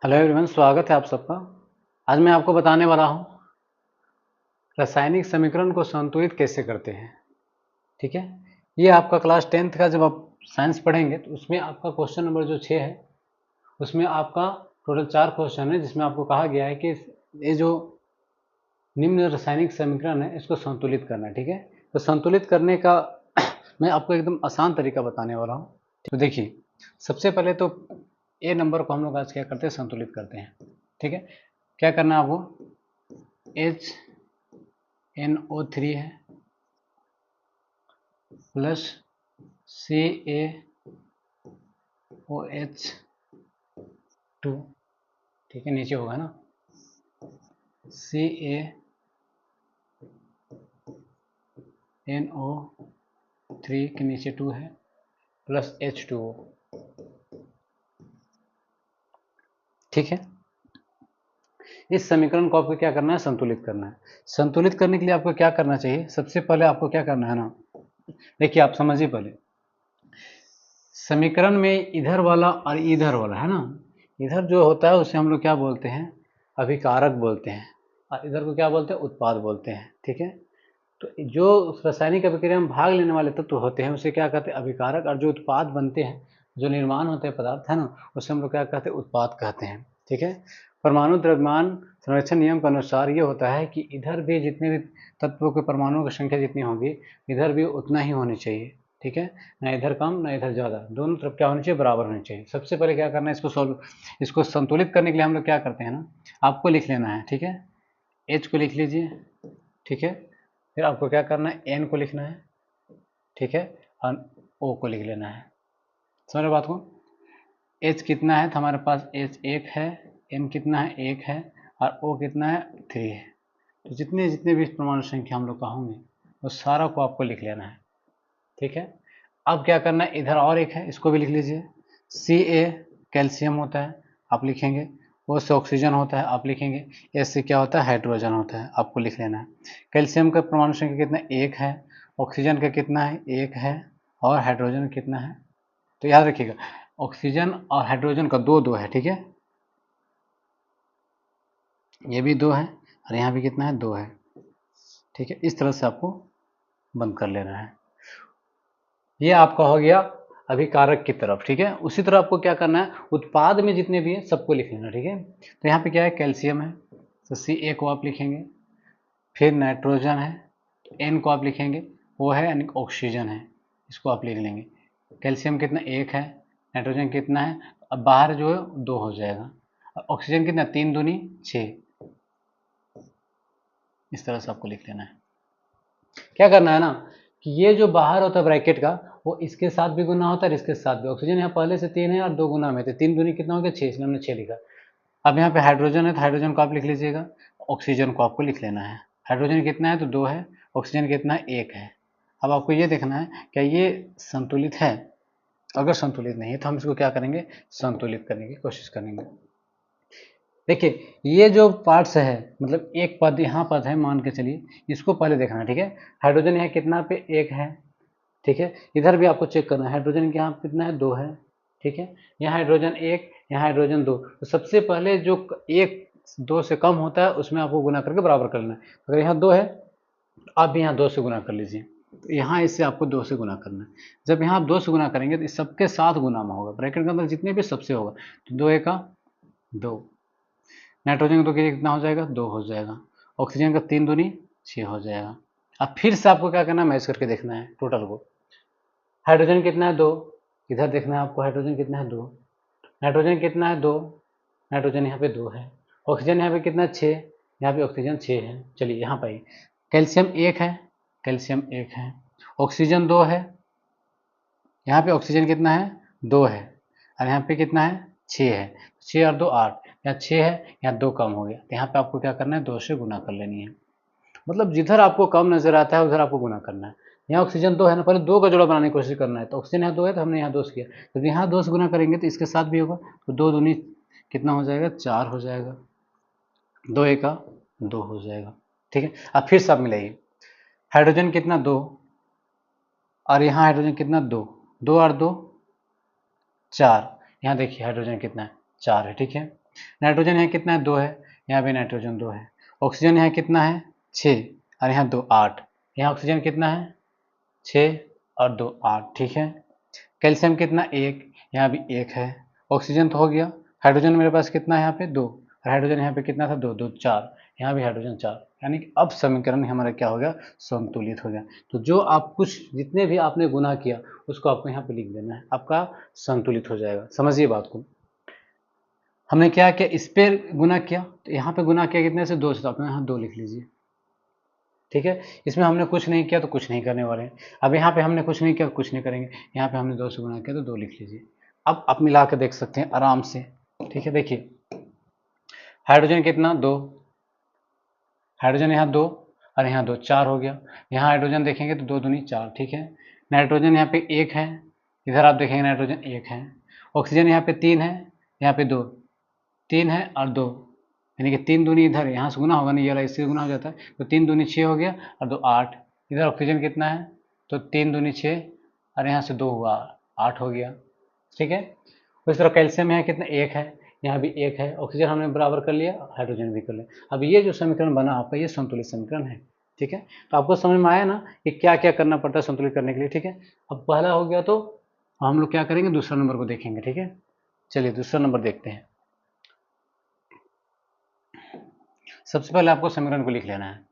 Hello everyone, स्वागत है आप सबका। आज मैं आपको बताने वाला हूँ रासायनिक समीकरण को संतुलित कैसे करते हैं। ठीक है, ये आपका क्लास 10th का जब आप साइंस पढ़ेंगे तो उसमें आपका क्वेश्चन नंबर जो 6 है उसमें आपका टोटल 4 क्वेश्चन है, जिसमें आपको कहा गया है कि ये जो निम्न रासायनिक समीकरण है इसको संतुलित करना है। ठीक है, तो संतुलित करने का मैं आपको एकदम आसान तरीका बताने वाला हूँ। तो देखिए, सबसे पहले तो ए नंबर को हम लोग आज क्या करते हैं, संतुलित करते हैं। ठीक है, क्या करना है आपको, HNO3 है प्लस CaOH2। ठीक है, नीचे होगा ना, CaNO3 के नीचे 2 है प्लस H2O। ठीक है, इस समीकरण को आपको क्या करना है, संतुलित करना है। संतुलित करने के लिए आपको क्या करना चाहिए, सबसे पहले आपको क्या करना है ना, देखिए आप समझिए पहले समीकरण में इधर वाला और इधर वाला है ना, इधर जो होता है उसे हम लोग क्या बोलते हैं, अभिकारक बोलते हैं, और इधर को क्या बोलते हैं, उत्पाद बोलते हैं। ठीक है, तो जो रासायनिक अभिक्रिया में भाग लेने वाले तत्व होते हैं उसे क्या कहते हैं, अभिकारक, और जो उत्पाद बनते हैं, जो निर्माण होते हैं पदार्थ है ना, उसे हम लोग क्या कहते हैं, उत्पाद कहते हैं। ठीक है, परमाणु द्रव्यमान संरक्षण नियम के अनुसार ये होता है कि इधर भी जितने भी तत्वों के परमाणुओं की संख्या जितनी होगी इधर भी उतना ही होनी चाहिए। ठीक है, ना इधर कम ना इधर ज़्यादा, दोनों तरफ क्या होनी चाहिए, बराबर होनी चाहिए। सबसे पहले क्या करना है, इसको संतुलित करने के लिए हम लोग क्या करते हैं ना, आपको लिख लेना है। ठीक है, एच को लिख लीजिए। ठीक है, फिर आपको क्या करना है, एन को लिखना है। ठीक है, और ओ को लिख लेना है। समझ बात को, एच कितना है तो हमारे पास एच 1 है, एन कितना है 1 है, और ओ कितना है 3 है। तो जितने जितने भी परमाणु संख्या हम लोग का होंगे वो सारा को आपको लिख लेना है। ठीक है, अब क्या करना है, इधर और एक है, इसको भी लिख लीजिए। Ca कैल्शियम होता है, आप लिखेंगे। O से ऑक्सीजन होता है, आप लिखेंगे। S से क्या होता है, हाइड्रोजन होता है, आपको लिख लेना है। कैल्शियम का परमाणु संख्या कितना, 1 है। ऑक्सीजन का कितना है, 1 है। और हाइड्रोजन कितना है, तो याद रखिएगा ऑक्सीजन और हाइड्रोजन का 2 2 है। ठीक है, ये भी 2 है और यहाँ भी कितना है, 2 है। ठीक है, इस तरह से आपको बंद कर लेना है। ये आपका हो गया अभिकारक की तरफ। ठीक है, उसी तरह आपको क्या करना है, उत्पाद में जितने भी हैं सबको लिख लेना। ठीक है, तो यहाँ पे क्या है, कैल्शियम है तो Ca को आप लिखेंगे। फिर नाइट्रोजन है तो N को आप लिखेंगे, वो है यानी ऑक्सीजन है, इसको आप लिख लेंगे। कैल्शियम कितना, 1 है। नाइट्रोजन कितना है, अब बाहर जो है 2 हो जाएगा। ऑक्सीजन कितना, 3 दूनी 6। इस तरह से आपको लिख लेना है। क्या करना है ना, कि ये जो बाहर होता है ब्रैकेट का, वो इसके साथ भी गुना होता है और इसके साथ भी। ऑक्सीजन यहाँ पहले से 3 है और 2 गुना में थे, 3 दूनी कितना हो गया, 6, इसलिए हमने 6 लिखा। अब यहाँ पे हाइड्रोजन है तो हाइड्रोजन को आप लिख लीजिएगा, ऑक्सीजन को आपको लिख लेना है। हाइड्रोजन कितना है तो 2 है, ऑक्सीजन कितना है 1 है। अब आपको ये देखना है क्या ये संतुलित है, अगर संतुलित नहीं है तो हम इसको क्या करेंगे, संतुलित करने की कोशिश करेंगे। देखिए ये जो पार्ट्स है, मतलब एक पद यहाँ पद है मान के चलिए, इसको पहले देखना है। ठीक है, हाइड्रोजन यहाँ कितना पे, 1 है। ठीक है, इधर भी आपको चेक करना है, हाइड्रोजन के यहाँ कितना है, 2 है। ठीक है, यहाँ हाइड्रोजन 1, यहाँ हाइड्रोजन 2। तो सबसे पहले जो 1 2 से कम होता है उसमें आपको गुना करके बराबर करना है। अगर यहाँ 2 है तो आप भी यहाँ 2 से गुना कर लीजिए, तो यहाँ इससे आपको 2 से गुना करना है। जब यहाँ आप 2 से गुना करेंगे तो इस सबके साथ गुना में होगा, ब्रैकेट के अंदर जितने भी सबसे होगा, तो 2 1 2। नाइट्रोजन का 2 कितना हो जाएगा, 2 हो जाएगा। ऑक्सीजन का 3 दूनी 6 हो जाएगा। अब फिर से आपको क्या करना है, मैच करके देखना है टोटल को। हाइड्रोजन कितना है, 2, इधर देखना है आपको, हाइड्रोजन कितना है, 2। नाइट्रोजन कितना है, 2, नाइट्रोजन यहाँ पे 2 है। ऑक्सीजन यहाँ पे कितना है, 6, यहाँ पे ऑक्सीजन 6 है। चलिए यहाँ पे कैल्शियम 1 है, कैल्शियम 1 है। ऑक्सीजन 2 है, यहाँ पे ऑक्सीजन कितना है, 2 है, और यहाँ पे कितना है, 6 है। 6 और 2 8, यहाँ 6 है, यहाँ 2 कम हो गया, तो यहाँ पे आपको क्या करना है, 2 से गुना कर लेनी है। मतलब जिधर आपको कम नजर आता है उधर आपको गुना करना है। यहाँ ऑक्सीजन 2 है ना, पहले 2 का जोड़ा बनाने की कोशिश करना है, तो ऑक्सीजन यहाँ 2 है तो हमने यहाँ 2 से किया। तो यहाँ 2 से गुना करेंगे तो इसके साथ भी होगा, तो 2 दूनी कितना हो जाएगा, 4 हो जाएगा। 2 1 2 हो जाएगा। ठीक है, अब फिर सब मिलाइए, हाइड्रोजन कितना, 2, और यहाँ हाइड्रोजन कितना, 2, 2 और 2 4। यहाँ देखिए हाइड्रोजन कितना है, 4 है। ठीक है, नाइट्रोजन यहाँ कितना है 2 है, यहाँ भी नाइट्रोजन 2 है। ऑक्सीजन यहाँ कितना है 6 और यहाँ 2 8, यहाँ ऑक्सीजन कितना है 6 और 2 8, ठीक है। कैल्शियम कितना 1, यहाँ भी 1 है। ऑक्सीजन तो हो गया। हाइड्रोजन मेरे पास कितना है यहाँ पे 2, और हाइड्रोजन यहाँ पे कितना था 2 2 4, यहाँ भी हाइड्रोजन 4, यानी कि अब समीकरण हमारा क्या हो गया, संतुलित हो गया। तो जो आप कुछ जितने भी आपने गुना किया उसको आपको यहाँ पे लिख देना है, आपका संतुलित हो जाएगा। समझिए बात को। हमने क्या किया, इस पे गुना किया, तो यहाँ पे गुना किया कितने से 2 से, तो आपने यहाँ 2 लिख लीजिए, ठीक है। इसमें हमने कुछ नहीं किया तो कुछ नहीं करने वाले हैं। अब यहाँ पे हमने कुछ नहीं किया तो कुछ नहीं करेंगे। यहाँ पे हमने 2 से गुना किया तो 2 लिख लीजिए। अब आप मिला के देख सकते हैं आराम से, ठीक है। देखिए हाइड्रोजन कितना 2, हाइड्रोजन यहाँ 2 और यहाँ 2 4 हो गया। यहाँ हाइड्रोजन देखेंगे तो 2 दूनी 4, ठीक है। नाइट्रोजन यहाँ पे 1 है, इधर आप देखेंगे नाइट्रोजन 1 है। ऑक्सीजन यहाँ पे 3 है, यहाँ पे 2, 3 है और 2, यानी कि 3 दूनी इधर, यहाँ से गुना होगा नहीं, ये वाला इससे गुना हो जाता है, तो 3 दूनी 6 हो गया और 2 8। इधर ऑक्सीजन कितना है, तो 3 दूनी 6 और यहाँ से 2 हुआ 8 हो गया, ठीक है। उस तरह कैल्शियम यहाँ कितना 1 है, यहाँ भी 1 है। ऑक्सीजन हमने बराबर कर लिया, हाइड्रोजन भी कर लिया। अब ये जो समीकरण बना आपका, ये संतुलित समीकरण है, ठीक है। तो आपको समझ में आया ना कि क्या क्या करना पड़ता है संतुलित करने के लिए, ठीक है। अब पहला हो गया, तो हम लोग क्या करेंगे, दूसरा नंबर को देखेंगे, ठीक है। चलिए दूसरा नंबर देखते हैं। सबसे पहले आपको समीकरण को लिख लेना है,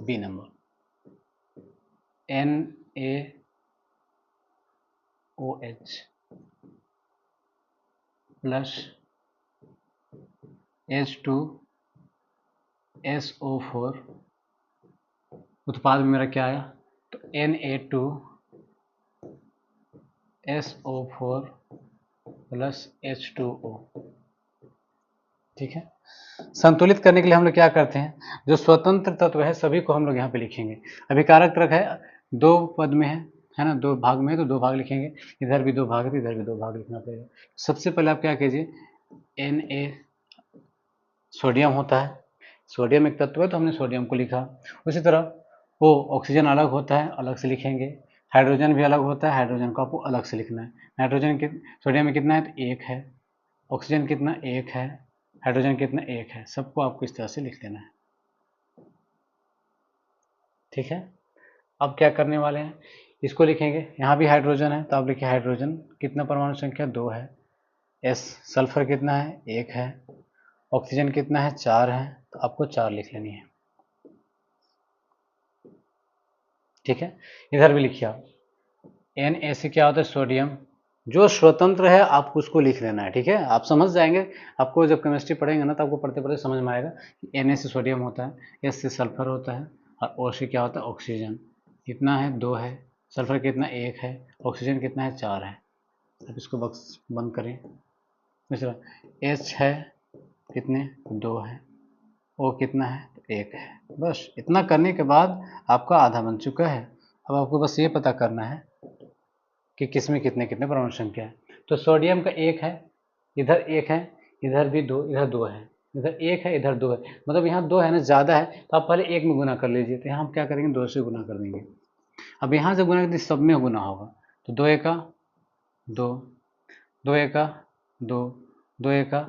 B number, NaOH plus H2SO4, उत्पाद में मेरा क्या आया, तो Na2SO4 प्लस H2O, ठीक है। संतुलित करने के लिए हम लोग क्या करते हैं, जो स्वतंत्र तत्व है सभी को हम लोग यहाँ पे लिखेंगे। अभी कारक तर्क है 2 पद में है ना, 2 भाग में है तो 2 भाग लिखेंगे, इधर भी 2 भाग है तो इधर भी 2 भाग लिखना पड़ेगा। सबसे पहले आप क्या कीजिए, Na सोडियम होता है, सोडियम एक तत्व है तो हमने सोडियम को लिखा। उसी तरह वो ऑक्सीजन अलग होता है, अलग से लिखेंगे। हाइड्रोजन भी अलग होता है, हाइड्रोजन को आपको अलग से लिखना है। नाइट्रोजन के सोडियम में कितना है, तो 1 है। ऑक्सीजन कितना 1 है, हाइड्रोजन कितना 1 है। सबको आपको इस तरह से लिख देना है, ठीक है। अब क्या करने वाले हैं, इसको लिखेंगे। यहाँ भी हाइड्रोजन है तो आप लिखिए हाइड्रोजन कितना, परमाणु संख्या 2 है। एस सल्फर कितना है 1 है। ऑक्सीजन कितना है 4 है, तो आपको 4 लिख लेनी है, ठीक है। इधर भी लिखिए आप, Na से क्या होता है सोडियम, जो स्वतंत्र है आपको उसको लिख लेना है, ठीक है। आप समझ जाएंगे, आपको जब केमिस्ट्री पढ़ेंगे ना तो आपको पढ़ते पढ़ते समझ में आएगा कि Na से सोडियम होता है, S से सल्फर होता है और O से क्या होता है ऑक्सीजन। कितना है 2 है, सल्फर कितना 1 है, ऑक्सीजन कितना है 4 है। अब इसको बक्स बंद करें। दूसरा H है कितने 2 है, O कितना है 1 है। बस इतना करने के बाद आपका आधा बन चुका है। अब आपको बस ये पता करना है कि किस में कितने कितने परमाणु संख्या है। तो सोडियम का 1 है, इधर 1 है, इधर भी 2, इधर 2 है, इधर 1 है, इधर 2 है, मतलब यहाँ 2 है ना, ज़्यादा है तो आप पहले 1 में गुना कर लीजिए। तो यहाँ हम क्या करेंगे 2 से गुना कर देंगे। अब यहाँ से गुना करते सब में गुना होगा, तो 2 एका 2, 2 एका 2, 2 एका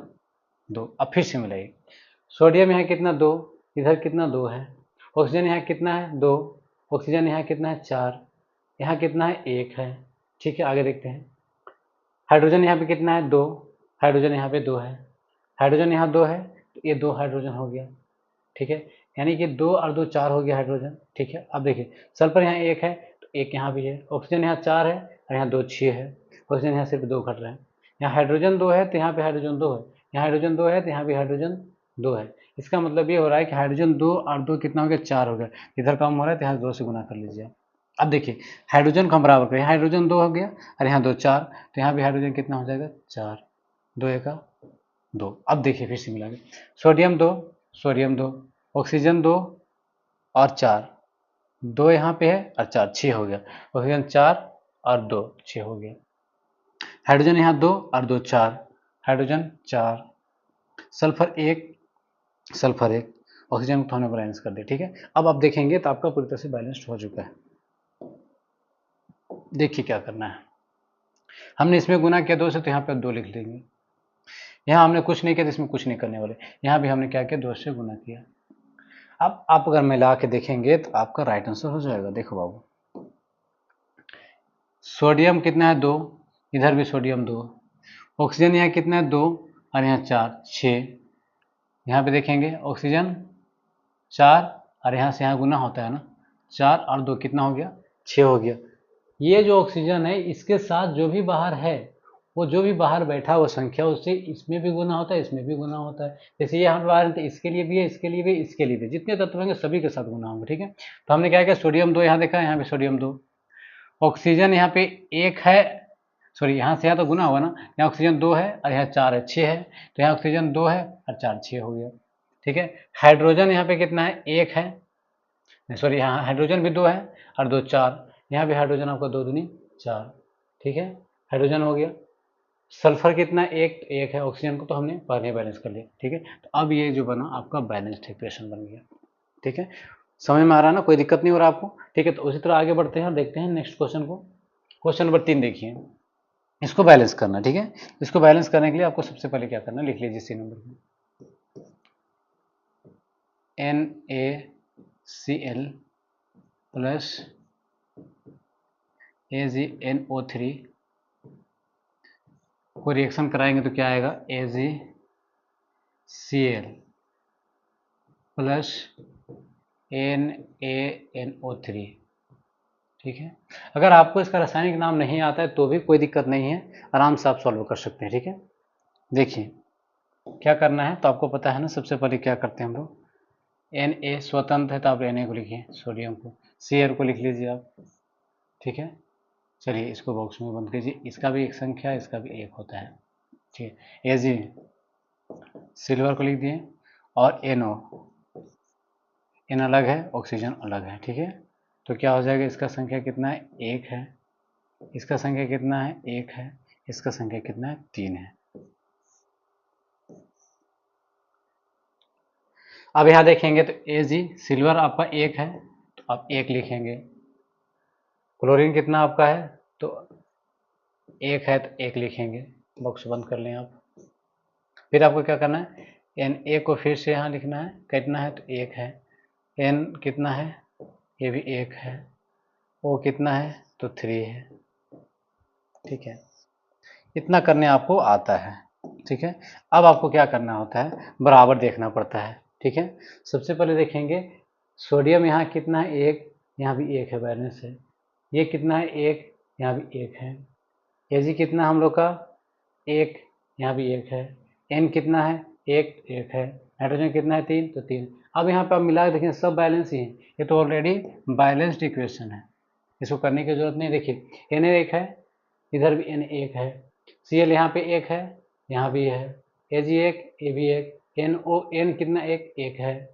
2। अब फिर से मिलाइए, सोडियम यहाँ कितना 2, इधर कितना 2 है। ऑक्सीजन यहाँ कितना है 2, ऑक्सीजन यहाँ कितना है 4, यहाँ कितना है 1 है, ठीक है। आगे देखते हैं, हाइड्रोजन यहाँ पे कितना है 2, हाइड्रोजन यहाँ पे 2 है, हाइड्रोजन यहाँ 2 है तो ये 2 हाइड्रोजन हो गया, ठीक है। यानी कि 2 और 2 4 हो गया हाइड्रोजन, ठीक है। अब देखिए सल्फर यहाँ 1 है तो 1 यहाँ भी है, ऑक्सीजन यहाँ 4 है और यहाँ 2 6 है, ऑक्सीजन यहाँ सिर्फ 2 घट रहा है। यहाँ हाइड्रोजन 2 है तो यहाँ पे हाइड्रोजन 2 है, यहाँ हाइड्रोजन 2 है तो यहाँ भी हाइड्रोजन 2 है। इसका मतलब ये हो रहा है कि हाइड्रोजन 2 और 2 कितना हो गया 4 हो गया। इधर कम हो रहा है तो यहाँ 2 से गुना कर लीजिए। अब देखिए हाइड्रोजन को हम बराबर करें, हाइड्रोजन 2 हो गया और यहाँ 2 4, तो यहाँ भी हाइड्रोजन कितना हो जाएगा 4, 2 एका 2। अब देखिए फिर से मिला के, सोडियम 2, सोडियम 2, ऑक्सीजन 2 और 4, 2 यहाँ पे है और 4 6 हो गया। ऑक्सीजन 4 और 2 6 हो गया। हाइड्रोजन यहाँ 2 और 2 4, हाइड्रोजन 4, सल्फर 1, सल्फर 1, ऑक्सीजन को हमने बैलेंस कर दिया, ठीक है। अब आप देखेंगे तो आपका पूरी तरह से बैलेंस्ड हो चुका है। देखिए क्या करना है, हमने इसमें गुना किया 2 से तो यहाँ पे 2 लिख लेंगे। यहाँ हमने कुछ नहीं किया तो इसमें कुछ नहीं करने वाले, यहाँ भी हमने क्या किया, 2 से गुना किया। अब आप अगर मिला के देखेंगे तो आपका राइट आंसर हो जाएगा। देखो बाबू, सोडियम कितना है 2, इधर भी सोडियम 2, ऑक्सीजन यहाँ कितना है 2 और यहाँ 4, 6, यहाँ पे देखेंगे ऑक्सीजन 4 और यहाँ से यहाँ गुना होता है ना, 4 और 2 कितना हो गया, 6 हो गया। ये जो ऑक्सीजन है इसके साथ जो भी बाहर है, वो जो भी बाहर बैठा वो संख्या उससे इसमें भी गुना होता है, इसमें भी गुना होता है। जैसे ये हम बाहर थे, इसके लिए भी है, इसके लिए भी, इसके लिए भी, जितने तत्व होंगे सभी के साथ गुना होंगे। ठीक है, तो हमने क्या किया, सोडियम 2 यहाँ देखा, यहाँ पे सोडियम 2, ऑक्सीजन यहाँ पे 1 है, सॉरी यहाँ से यहाँ तो गुना हुआ ना, यहाँ ऑक्सीजन 2 है और यहाँ 4 है, 6 है, तो यहाँ ऑक्सीजन 2 है और 4, 6 हो गया। ठीक है, हाइड्रोजन यहाँ पे कितना है, 1 है, सॉरी यहाँ हाइड्रोजन भी 2 है और 2 4, यहाँ भी हाइड्रोजन आपका 2 दूनी 4। ठीक है, हाइड्रोजन हो गया। सल्फर कितना, 1 है, ऑक्सीजन को तो हमने पहले बैलेंस कर लिया। ठीक है, तो अब ये जो बना आपका बैलेंस्ड इक्वेशन बन गया। ठीक है, समझ में आ रहा है ना, कोई दिक्कत नहीं हो रहा आपको। ठीक है, तो उसी तरह आगे बढ़ते हैं और देखते हैं नेक्स्ट क्वेश्चन को। क्वेश्चन नंबर 3 देखिए, इसको बैलेंस करना। ठीक है, इसको बैलेंस करने के लिए आपको सबसे पहले क्या करना है, लिख लीजिए सी नंबर में, NaCl प्लस AgNO3 को रिएक्शन कराएंगे तो क्या आएगा, AgCl प्लस NaNO3। ठीक है, अगर आपको इसका रासायनिक नाम नहीं आता है तो भी कोई दिक्कत नहीं है, आराम से आप सॉल्व कर सकते हैं। ठीक है, देखिए क्या करना है, तो आपको पता है ना, सबसे पहले क्या करते हैं हम लोग, Na स्वतंत्र है तो आप Na को लिखिए, सोडियम को, Cl को लिख लीजिए आप। ठीक है, चलिए इसको बॉक्स में बंद कीजिए, इसका भी एक संख्या है, इसका भी एक होता है। ठीक है, Ag सिल्वर को लिख दिए और NO, N अलग है, ऑक्सीजन अलग है। ठीक है, तो क्या हो जाएगा, इसका संख्या कितना है, 1 है, इसका संख्या कितना है, 1 है, इसका संख्या कितना है, 3 है। अब यहाँ देखेंगे तो Ag सिल्वर आपका 1 है तो आप 1 लिखेंगे, क्लोरीन कितना आपका है, तो 1 है तो 1 लिखेंगे, बॉक्स बंद कर लें आप। फिर आपको क्या करना है, Na को फिर से यहाँ लिखना है, कितना है, तो 1 है, N कितना है, ये भी 1 है, O कितना है, तो 3 है। ठीक है, इतना करने आपको आता है। ठीक है, अब आपको क्या करना होता है, बराबर देखना पड़ता है। ठीक है, सबसे पहले देखेंगे सोडियम यहाँ कितना है, 1, यहाँ भी 1 है, बैलेंस है। ये कितना है, 1, यहाँ भी 1 है। Ag कितना हम लोग का, 1, यहाँ भी 1 है। N कितना है, 1, 1 है। नाइट्रोजन कितना है, 3, तो 3। अब यहाँ पे आप मिला के देखें, सब बैलेंस ही है, ये तो ऑलरेडी बैलेंस्ड इक्वेशन है, इसको करने की जरूरत नहीं। देखिए Na 1 है, इधर भी N 1 है, Cl यहाँ पे 1 है, यहाँ भी है, Ag 1, ये भी 1, N कितना, 1 है,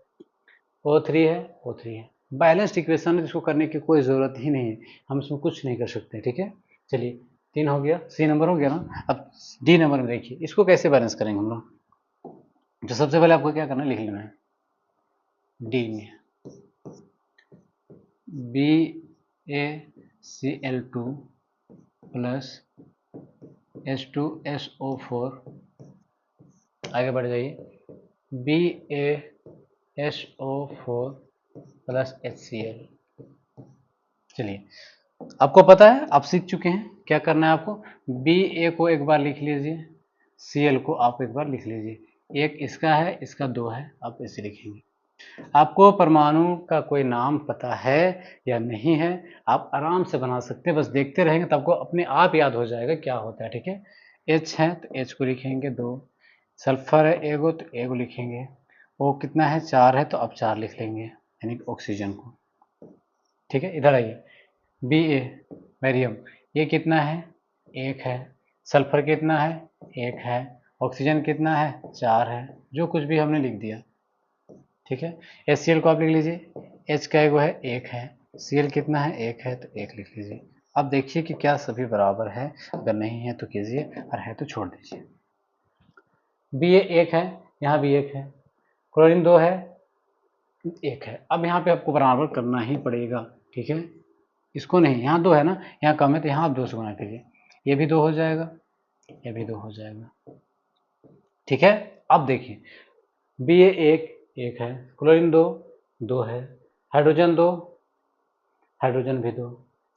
O3 है, O3 है। बैलेंस्ड इक्वेशन है, इसको करने की कोई ज़रूरत ही नहीं है, हम इसमें कुछ नहीं कर सकते। ठीक है, चलिए 3 हो गया, सी नंबर हो गया ना। अब डी नंबर में देखिए, इसको कैसे बैलेंस करेंगे हम लोग। तो सबसे पहले आपको क्या करना है, लिख लेना है डी में BaCl2 प्लस H2SO4, आगे बढ़ जाइए, BaSO4 प्लस HCl। चलिए आपको पता है, आप सीख चुके हैं क्या करना है आपको, Ba को एक बार लिख लीजिए, Cl को आप एक बार लिख लीजिए, एक इसका है, इसका 2 है, आप इसे लिखेंगे। आपको परमाणु का कोई नाम पता है या नहीं है, आप आराम से बना सकते हैं, बस देखते रहेंगे तो आपको अपने आप याद हो जाएगा क्या होता है। ठीक है, H है तो H को लिखेंगे 2, सल्फर है एगो तो एगो लिखेंगे, O कितना है, 4 है तो आप 4 लिख लेंगे, यानी कि ऑक्सीजन को। ठीक है, इधर आइए, Ba बैरियम, ये कितना है, 1 है, सल्फर कितना है, 1 है, ऑक्सीजन कितना है, 4 है, जो कुछ भी हमने लिख दिया। ठीक है, HCl को आप लिख लीजिए, H का एगो है, 1 है, Cl कितना है, 1 है तो 1 लिख लीजिए। अब देखिए कि क्या सभी बराबर है, अगर नहीं है तो कीजिए और है तो छोड़ दीजिए। Ba 1 है, यहाँ भी 1 है, क्लोरीन 2 है, 1 है। अब यहाँ पे आपको बराबर करना ही पड़ेगा। ठीक है, इसको नहीं, यहाँ 2 है ना, यहाँ कम है तो यहाँ आप 2 से गुना कीजिए, ये भी 2 हो जाएगा, ये भी 2 हो जाएगा। ठीक है। अब देखिए बी ए एक है, क्लोरीन दो है, हाइड्रोजन हाइड्रोजन भी दो,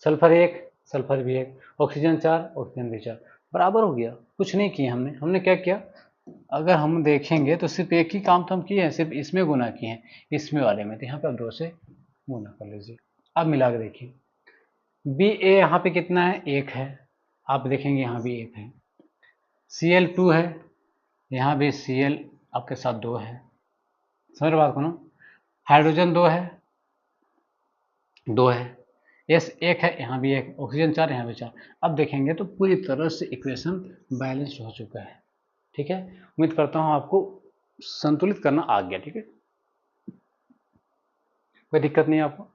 सल्फर भी एक, ऑक्सीजन 4, ऑक्सीजन भी 4, बराबर हो गया। कुछ नहीं किया हमने क्या किया, अगर हम देखेंगे तो सिर्फ एक ही काम तो हम किए हैं, सिर्फ इसमें गुना किए हैं, इसमें वाले में, तो यहाँ पे आप 2 से गुना कर लीजिए। अब मिला के देखिए बी ए यहाँ पे कितना है, 1 है, आप देखेंगे यहाँ भी 1 है, Cl2 है, यहाँ भी Cl आपके साथ 2 है, समझ बात को ना, हाइड्रोजन 2 है, एस 1 है, यहाँ भी 1, ऑक्सीजन 4, यहाँ भी 4। अब देखेंगे तो पूरी तरह से इक्वेशन बैलेंस्ड हो चुका है। ठीक है, उम्मीद करता हूँ आपको संतुलित करना आ गया। ठीक है, कोई दिक्कत नहीं आपको।